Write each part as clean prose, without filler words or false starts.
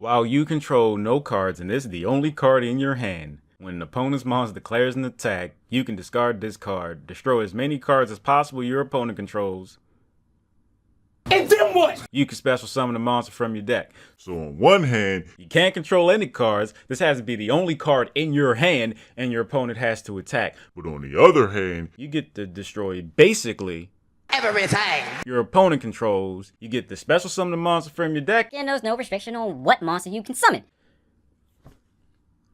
While you control no cards and this is the only card in your hand, when an opponent's monster declares an attack, you can discard this card, destroy as many cards as possible your opponent controls, and then what? You can special summon a monster from your deck. So on one hand, you can't control any cards. This has to be the only card in your hand and your opponent has to attack. But on the other hand, you get to destroy basically everything your opponent controls. You get to special summon a monster from your deck. And there's no restriction on what monster you can summon.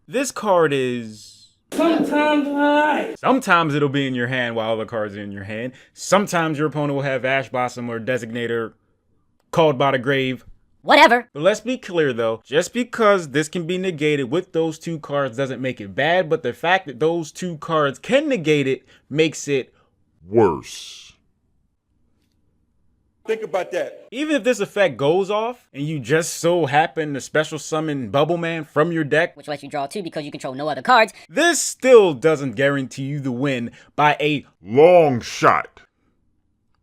This card is sometimes right. Sometimes it'll be in your hand while other cards are in your hand. Sometimes your opponent will have Ash Blossom or Designator, Called by the Grave. Whatever. But let's be clear though, just because this can be negated with those two cards doesn't make it bad, but the fact that those two cards can negate it makes it worse. Think about that. Even if this effect goes off and you just so happen to special summon Bubble Man from your deck, which lets you draw 2 because you control no other cards, this still doesn't guarantee you the win by a long shot.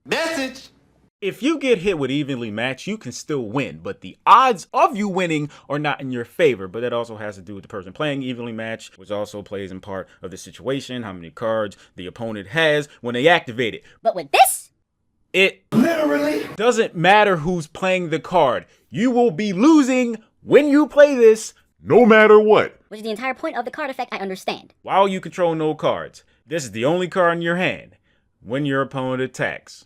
Message. If you get hit with evenly matched, you can still win, but the odds of you winning are not in your favor. But that also has to do with the person playing evenly matched, which also plays in part of the situation, how many cards the opponent has when they activate it. But with this, it literally doesn't matter who's playing the card. You will be losing when you play this, no matter what. Which is the entire point of the card effect, I understand. While you control no cards, this is the only card in your hand when your opponent attacks.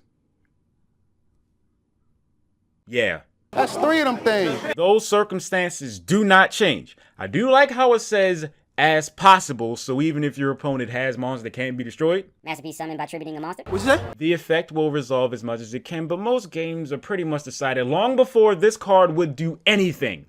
Yeah. That's 3 of them things. Those circumstances do not change. I do like how it says as possible, so even if your opponent has monsters that can't be destroyed, Masterpiece summoned by tributing a monster. What's that? The effect will resolve as much as it can, but most games are pretty much decided long before this card would do anything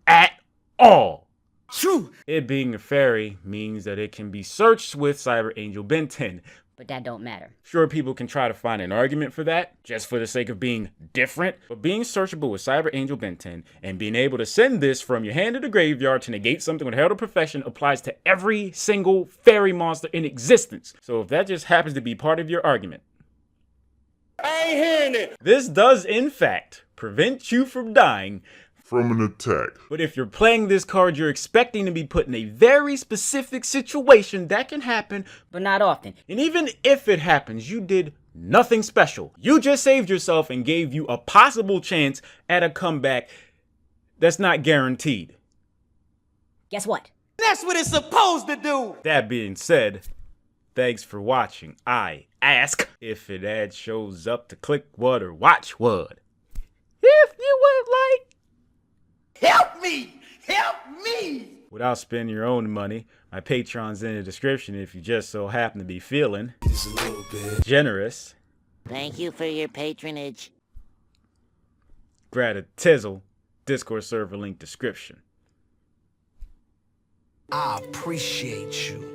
at all. True. It being a fairy means that it can be searched with Cyber Angel Ben 10. But that don't matter. Sure, people can try to find an argument for that, just for the sake of being different, but being searchable with Cyber Angel Ben 10 and being able to send this from your hand to the graveyard to negate something with Herald of Profession applies to every single fairy monster in existence. So if that just happens to be part of your argument, I ain't hearing it. This does, in fact, prevent you from dying from an attack. But if you're playing this card, you're expecting to be put in a very specific situation. That can happen, but not often. And even if it happens, you did nothing special. You just saved yourself and gave you a possible chance at a comeback that's not guaranteed. Guess what? That's what it's supposed to do. That being said, thanks for watching. I ask if an ad shows up to click what or watch what. If you would like, help me! Help me! Without spending your own money, my Patreon's in the description if you just so happen to be feeling just a little bit generous. Thank you for your patronage. Gratitizzle, Discord server link description. I appreciate you.